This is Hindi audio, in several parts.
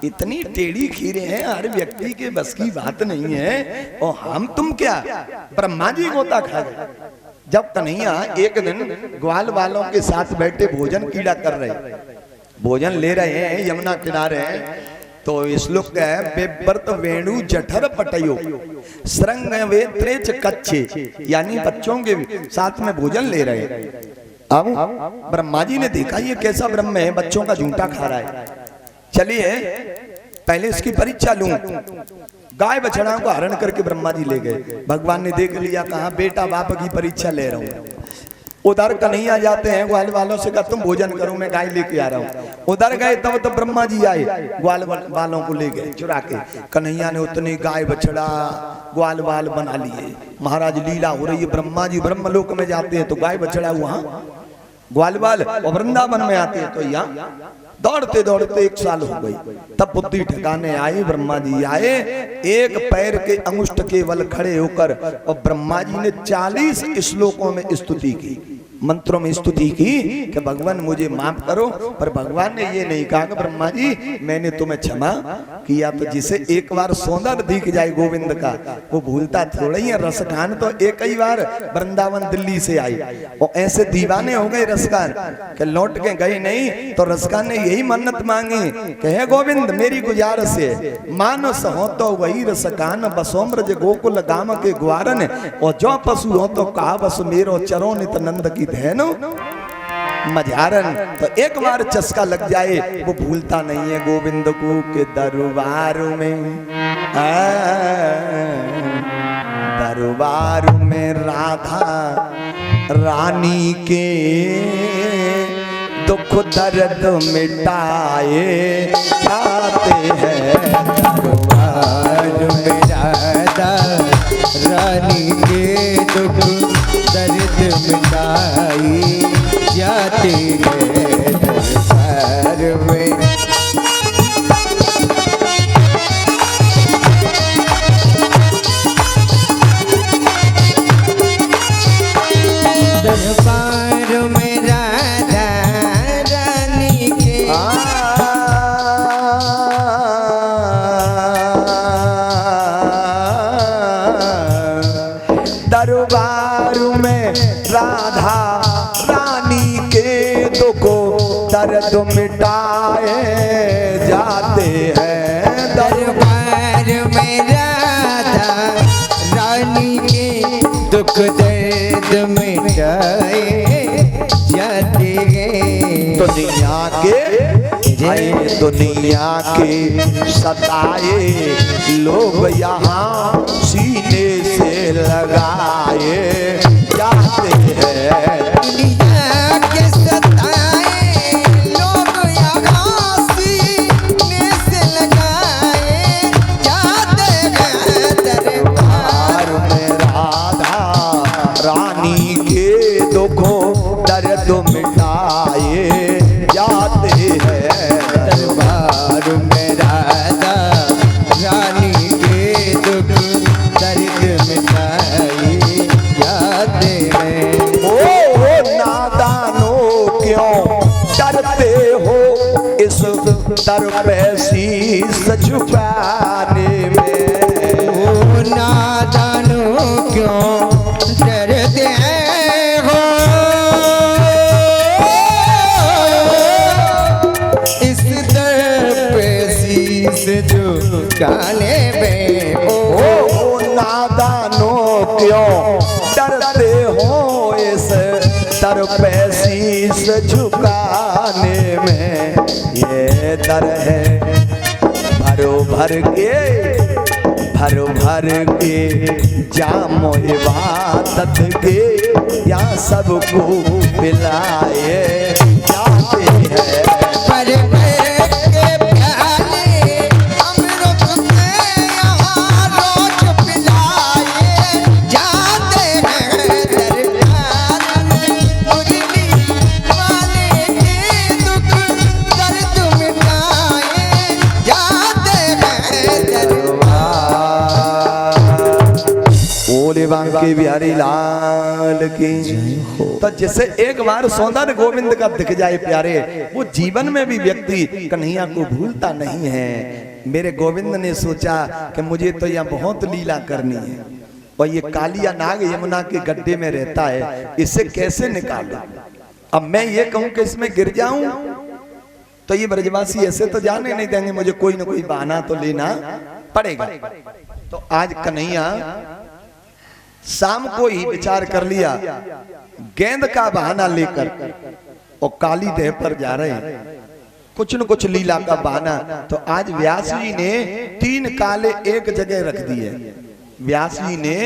इतनी टेढ़ी खीरे हैं, हर व्यक्ति के बस की बात नहीं है। और हम तुम क्या, ब्रह्मा जी गोता खा गए। जब कन्हैया एक दिन ग्वाल वालों के साथ बैठे भोजन कीड़ा कर रहे, भोजन ले रहे हैं यमुना किनारे, तो श्लोक है बेव्रत वेणु जठर पटयो श्रृंग वे त्रेच कच्चे, यानी बच्चों के साथ में भोजन ले रहे हैं। अब ब्रह्मा जी ने देखा ये कैसा ब्रह्म है, बच्चों का झूठा खा रहा है, चलिए पहले इसकी परीक्षा लूं। गाय बछड़ा को हरण करके ब्रह्मा जी ले गए। भगवान ने देख लिया, कहा बेटा बाप की परीक्षा ले रहा हूं। उधर कन्हैया जाते हैं, ग्वाल वालों से कहा तुम भोजन करो, मैं गाय लेके आ रहा हूँ। उधर गए तब तो ब्रह्मा जी आए, ग्वाल वालों को ले गए चुरा के। कन्हैया ने उतने गाय बछड़ा ग्वाल वाल बना लिए। महाराज लीला हो रही है, ब्रह्मा जी ब्रह्मलोक में जाते हैं तो गाय बछड़ा वहां ग्वाल वाल, और वृंदावन में आते हैं तो यहाँ दौड़ते दौड़ते 1 साल हो गई। तब बुद्धि ठिकाने आई, ब्रह्मा जी आए, एक पैर के अंगुष्ठ के बल खड़े होकर और ब्रह्मा जी ने 40 श्लोकों में स्तुति की, मंत्रों में स्तुति की कि भगवान मुझे माफ करो। पर भगवान ने ये नहीं कहा कि ब्रह्मा जी मैंने तुम्हें क्षमा किया। तो जिसे एक बार सौंदर्य दिख जाए गोविंद का, वो भूलता थोड़ा ही है। रसखान तो एक ही बार वृंदावन दिल्ली से आए और ऐसे दीवाने हो गए रसखान कि लौट के गए नहीं। तो रसखान ने यही मन्नत मांगी कि हे गोविंद मेरी गुजारिश है, मानस हो तो वही रसखान बसोम्रज गोकुल गाम के ग्वारन, और जो पशु हो तो कहा बस मेरो चरो नित नंद की धैनो मझारन। तो एक बार चस्का लग जाए वो भूलता नहीं है गोविंद को के दरबार में। दरबार में राधा रानी के दुख दर्द मिटाए जाते हैं। दरबार में राधा रानी के दुख दर्द मिटाई जाते हैं। दरबार में दरबार में राधा रानी के दुख दर्द मिटाए जाते हैं। दरबार में राधा रानी के दुख दर्द मिटाए जाते हैं। दुनिया के सताए लोग यहाँ सीने से लगाए जाते हैं। दुनिया के सताए लोग यहाँ सीने से लगाए जाते हैं। दरबार में राधा रानी के दुखों दर्द मिटाए जाते हैं। दरबार में राधा रानी के दुख दर्द मिटाए जाते हैं। ओ नादानो क्यों डरते हो इस दर पे शीश झुकाने में। ओ नादानो क्यों डरते हो इस दर पे शीश झुकाने में। ओ नादानो क्यों डरते हो इस दर पे शीश झुकाने में। ये दर है भरो भर के जामो इबादत के, यहाँ सबको पिलाए जाते हैं। पर के प्याले अमृत से यहाँ रोज पिलाए जाते हैं। दरबार में मुरली वाले के दुख दर्द मिटाए जाते हैं। ओले बाबा बांके बिहारी लाल की। तो जिसे एक बार सौंदर्य गोविंद का दिख जाए प्यारे, वो जीवन में भी व्यक्ति कन्हैया को भूलता नहीं है। मेरे गोविंद ने सोचा कि मुझे तो यहाँ बहुत लीला करनी है, और ये कालिया नाग यमुना के गड्ढे में रहता है, इसे कैसे निकालूं। अब मैं ये कहूं कि इसमें गिर जाऊं तो ये ब्रजवासी ऐसे तो जाने नहीं देंगे, मुझे कोई ना कोई बहाना तो लेना पड़ेगा। तो आज कन्हैया शाम को ही विचार कर लिया, गेंद का बहाना लेकर और काली देह पर जा रहे हैं, कुछ न कुछ लीला का बहाना। तो आज व्यास जी ने 3 काले एक जगह रख दिए। व्यास जी ने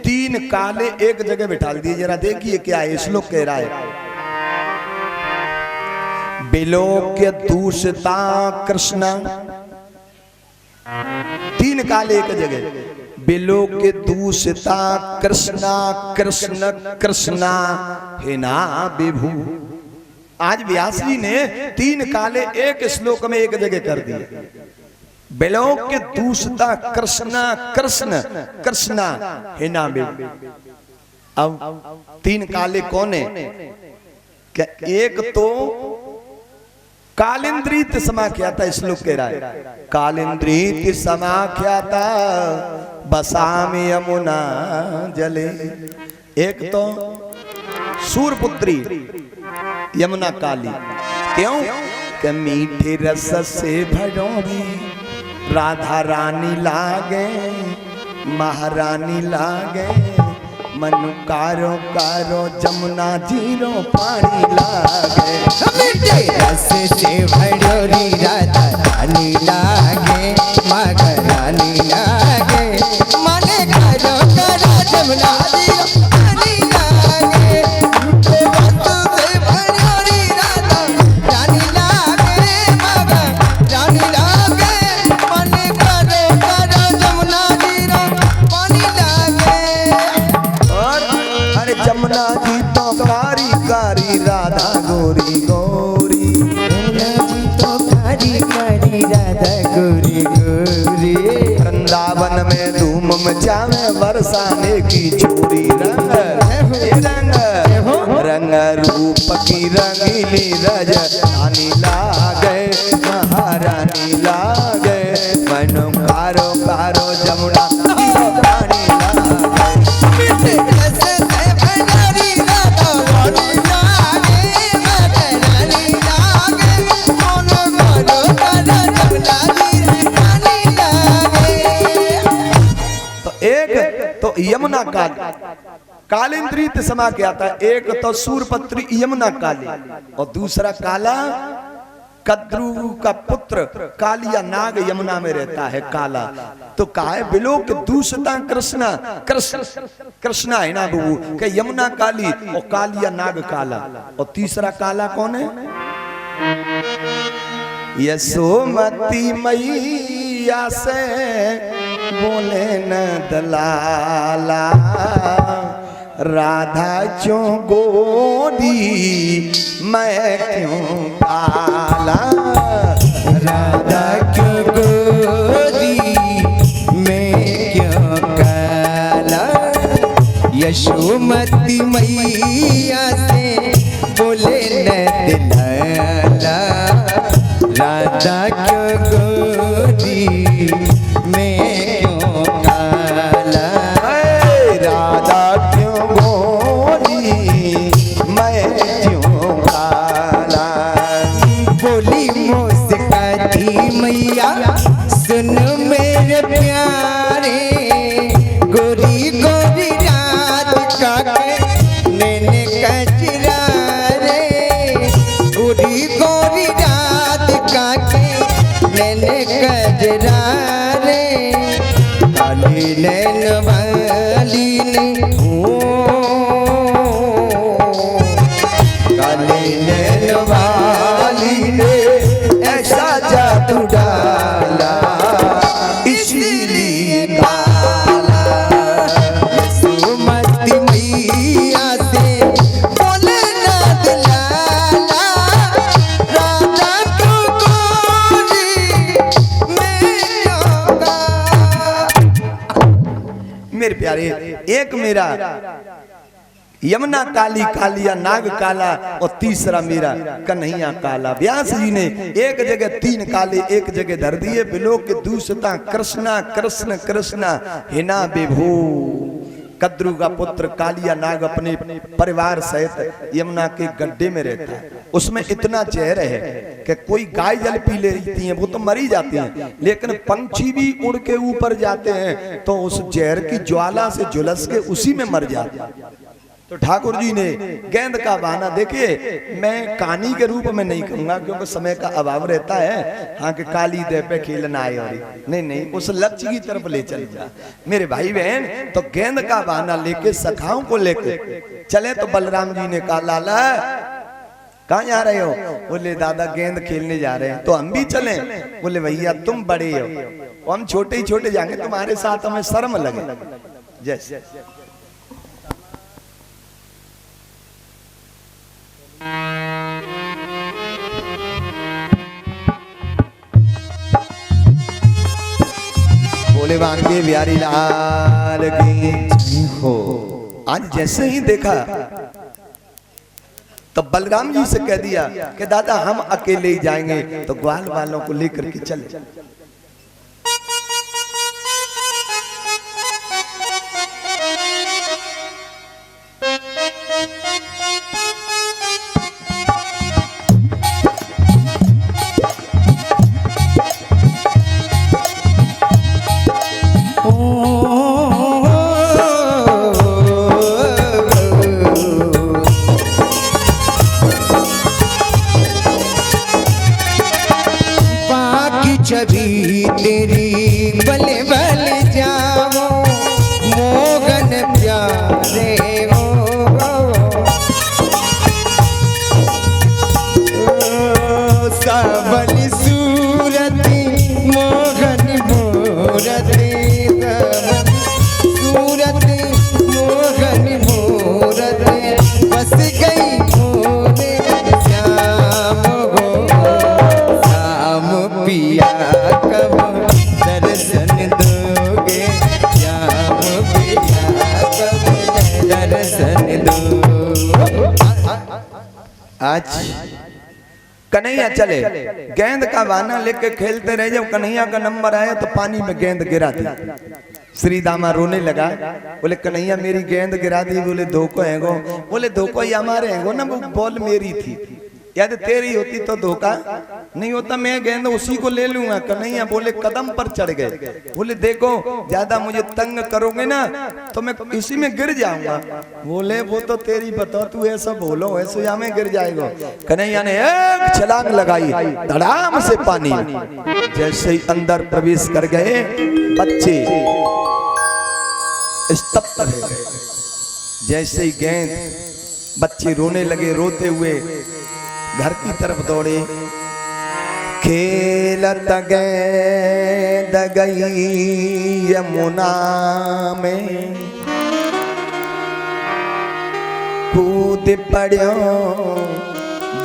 3 काले एक जगह बिठा दिए। जरा देखिए क्या है, श्लोक कह रहा है, बिलोक्य दूषिता कृष्णा, 3 काले एक जगह, बिलोक्य दूषिता कृष्णा कृष्ण कृष्णा हिना विभू। आज व्यास जी ने 3 काले एक श्लोक में एक जगह कर दिए। बिलोक्य दूषिता कृष्णा कृष्ण कृष्णा हिना विभू। अब 3 काले कौन है? क्या एक तो कालिंद्रीत समाख्याता, श्लोक कह रहा है, कालिंद्रीत समाख्याता बसामि यमुना जले। एक तो सूरपुत्री यमुना काली, क्यों कि मीठे रस से भरोरी राधा रानी लागे, महारानी लागे, मनु कारो कारो जमुना जीरो पानी लागे, मीठे रस से भरोरी राधा रानी लागे, महारानी लागे, मन कारो कारो जमुना जीरो पानी लागे, मीठे रस से भरोरी राधा रानी लागे, महारानी लागे, मन कारो कारो जमुना जीरो पानी लागे। अरे जमुना जी तो कारी कारी राधा गोरी गोरी, जमुना जी तो कारी कारी राधा गोरी गोरी, वृंदावन में धूम मचावे बरसाने की चोरी। रंग रंग रंग रूप की रंगीली रज रानी लागे, महारानी लागे, मनो कारो कारो जमुना रानी लागे। तो यमुना काली, कालिंद्रीत समा के आता है। एक तो सूरपत्री यमुना काली, और दूसरा काला कद्रू का पुत्र कालिया नाग यमुना में रहता है काला। तो कहा है बिलोक दूषिता कृष्णा कृष्ण कृष्णा है ना बबू के यमुना काली और कालिया नाग काला। और तीसरा काला कौन है? यशोमती मैया से बोले न दलाला, राधा क्यों गोरी मैं क्यों काला, राधा क्यों गोरी मैं क्यों काला, यशोमती मैया से बोले न दिलाला, राधा क्यों गोरी मैं क्यों काला, राधा क्यों गोरी मैं क्यों काला। बोली मुस्काती मैया सुन मेरे प्यारे, गोरी गोरी रात का नैने कचरा रे, गोरी गोरी रात का नैने कचरा रे, काली नैन वाली ने काली नैन वाली ने ऐसा जादू डाला, इसीलिए काला। यशोमती मैया से बोले ना दिलाला, राधा क्यों गोरी मैं क्यों काला। मेरे प्यारे, एक मेरा यमुना काली कालिया नाग काला और तीसरा मेरा कन्हैया काला। व्यास जी ने एक जगह तीन काले एक जगह धर दिए, बिलोक के दूसता कृष्णा कृष्ण कृष्णा हिना विभू। कद्रू का पुत्र कालिया नाग अपने परिवार सहित यमुना के गड्ढे में रहता है। उसमें इतना जहर है कि कोई गाय जल पी लेती है वो तो मरी जाती हैं, लेकिन पंछी भी उड़ के ऊपर जाते हैं तो उस जहर की ज्वाला से झुलस के उसी में मर जाते हैं। तो ठाकुर जी ने गेंद का बहाना, देखिए मैं कहानी के रूप में नहीं कहूंगा क्योंकि समय का अभाव रहता है, हाँ कि काली दे पे खेलना आए और नहीं, उस लक्ष्य की तरफ ले चल जा मेरे भाई बहन। तो गेंद का बहाना लेके सखाओं को लेके चले तो बलराम जी ने कहा लाला कहाँ जा रहे हो? बोले दादा गेंद खेलने जा रहे हैं। तो हम भी चलें? बोले भैया तुम बड़े हो, हम छोटे ही छोटे जाएंगे, तुम्हारे साथ हमें शर्म लगे। जैसे बोले बांके बिहारी लाल की हो। आज जैसे ही देखा तो बलराम जी से कह दिया कि दादा हम अकेले ही जाएंगे, तो ग्वाल वालों को लेकर के चले। छवि तेरी बले बले जाओ मोगन प्यारे हो, सावली सूरती मोगन मूरती, सूरती मोगन मूरती बस गई मोरे श्याम हो, श्याम पिया कब दर्शन दोगे, श्याम पिया कब दर्शन दो। आज कन्हैया चले, गेंद का बहाना लेके खेलते रहे। जब कन्हैया का नंबर आया तो पानी में गेंद गिरा दी। श्री दामा रोने लगा, बोले कन्हैया मेरी गेंद गिरा दी। बोले धोखो हैगो? बोले धोखो ही हमारे हैगो ना, वो बॉल मेरी थी, यदि तेरी होती तो धोखा नहीं होता, मैं गेंद उसी को ले लूंगा। कन्हैया बोले कदम पर चढ़ गए। बोले देखो ज्यादा मुझे तंग करोगे ना तो मैं इसी में गिर जाऊंगा। बोले वो तो तेरी बताओ, तू ऐसा बोलो ऐसे या में गिर जाएगा। कन्हैया ने एक छलांग लगाई, धड़ाम से पानी। जैसे ही अंदर प्रवेश कर गए बच्चे स्तब्ध रह गए। जैसे ही गेंद, बच्चे रोने लगे, रोते हुए घर की तरफ दौड़े। खेलत गेंद गई यमुना में, कूद पड़ो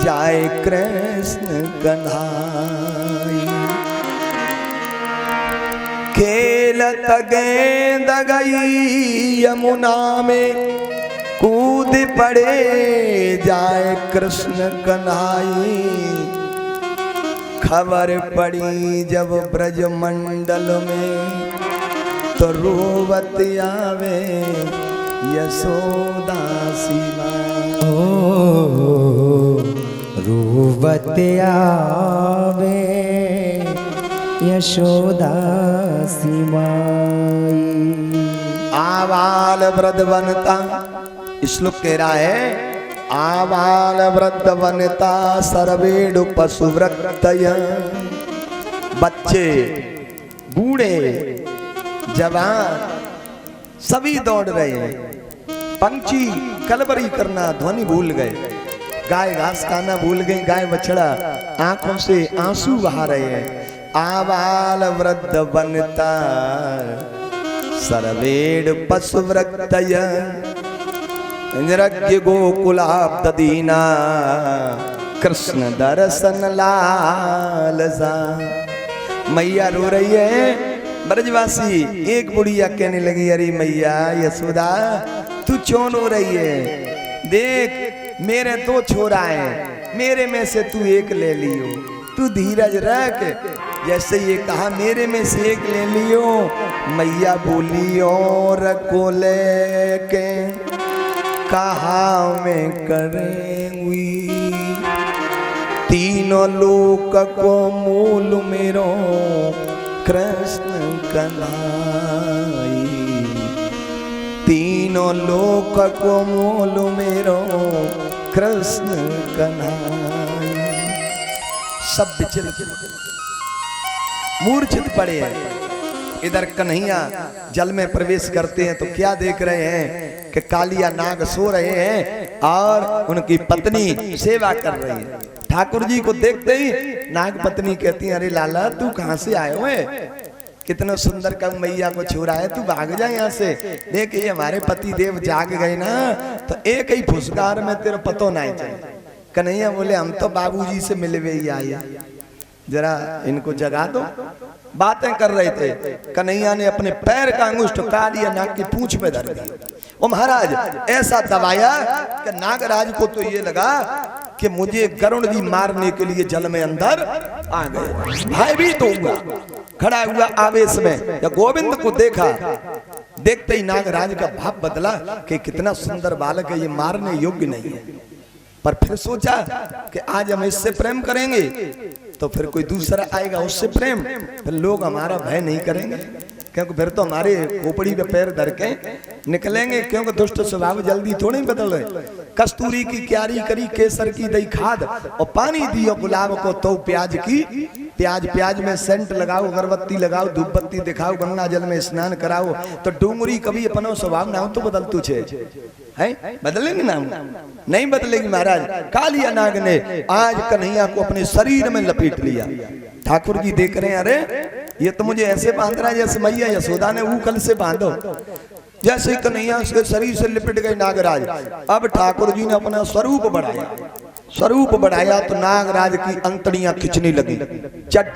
जाए कृष्ण कन्हाई। खेलत गेंद गई यमुना में, कूद पड़े जाए कृष्ण कन्हाई। खबर पड़ी जब ब्रज मंडल में, तो रोवत आवे यशोदा सीमा। रोवत आवे यशोदा सीमाई। आबाल वृद्ध बनता, श्लोक कह रहा है आबाल वृद्ध वनिता सर्वेडु पशुव्रतय। बच्चे बूढ़े जवान सभी दौड़ रहे हैं। पंछी कलबरी करना ध्वनि भूल गए, गाय घास खाना भूल गई, गाय बछड़ा आंखों से आंसू बहा रहे हैं। आबाल वृद्ध वनिता सर्वेड पशुव्रतय। इंद्रज्ञ गोकुलाब्द दीना कृष्ण दर्शन लालसा। मैया रो रही है, ब्रजवासी एक बुढ़िया कहने लगी, अरे मैया यशोदा तू क्यों रो रही है? देख मेरे दो छोरा हैं, मेरे में से तू एक ले लियो, तू धीरज रख। जैसे ये कहा मेरे में से एक ले लियो, मैया बोली और को लेके कहा मैं करेंगी, तीनों लोक को मूल मेरो कृष्ण कन्हाई, तीनों लोक को मूल मेरो कृष्ण कन्हाई। सब विचल मूर्छित पड़े हैं। इधर कन्हैया जल में प्रवेश करते हैं तो क्या देख रहे हैं कि कालिया नाग सो रहे हैं और उनकी पत्नी सेवा कर रही है। ठाकुर जी को देखते ही नाग पत्नी कहती है, अरे लाला तू कहां से आए हुए? कितना सुंदर कब मैया को छू रहा है, तू भाग जा यहाँ से। देख ये हमारे पति देव जाग गए ना तो एक ही फुसकार में तेरा पतो नहीं चाहिए। कन्हैया बोले हम तो बाबूजी से मिले हुए ही आए, जरा इनको जगा दो। बातें कर रहे थे, कन्हैया ने अपने पैर का अंगुष्ठ कालिया नाग की पूंछ पे धर दिया। ओ महाराज ऐसा दबाया कि नागराज को तो ये लगा कि मुझे गरुड़ जी मारने के लिए जल में अंदर आ गए। भयभीत तो हुआ, खड़ा हुआ आवेश में। जब गोविंद को देखा, देखते ही नागराज का भाव बदला कि कितना सुंदर बालक है, ये मारने योग्य नहीं है। पर फिर सोचा कि आज हम इससे प्रेम करेंगे तो फिर कोई दूसरा आएगा उससे प्रेम, फिर लोग हमारा भय नहीं करेंगे, क्योंकि फिर तो हमारे खोपड़ी पे पैर धर के निकलेंगे, क्योंकि दुष्ट स्वभाव जल्दी थोड़ी बदल रहे। कस्तूरी की क्यारी करी केसर की दही खाद और पानी दियो गुलाब को तो प्याज की प्याज। प्याज में सेंट लगाओ, अगरबत्ती लगाओ, धूप बत्ती दिखाओ, गंगा जल में स्नान कराओ, तो डूंगरी कभी अपना स्वभाव ना हो तो बदल तू छे है, बदलेंगे ना? नहीं बदलेगी महाराज। कालिया नाग ने आज कन्हैया को अपने शरीर में लपेट लिया। ठाकुर जी देख रहे हैं, अरे ये तो मुझे ऐसे बांध रहा है जैसे मैया यशोदा ने ऊकल से बांधो। जैसे ही कन्हैया उसके शरीर से लिपट गए नागराज। अब ठाकुर जी ने अपना स्वरूप बढ़ाया। स्वरूप बढ़ाया तो नागराज की अंतड़ियां खिंचने लगी, चट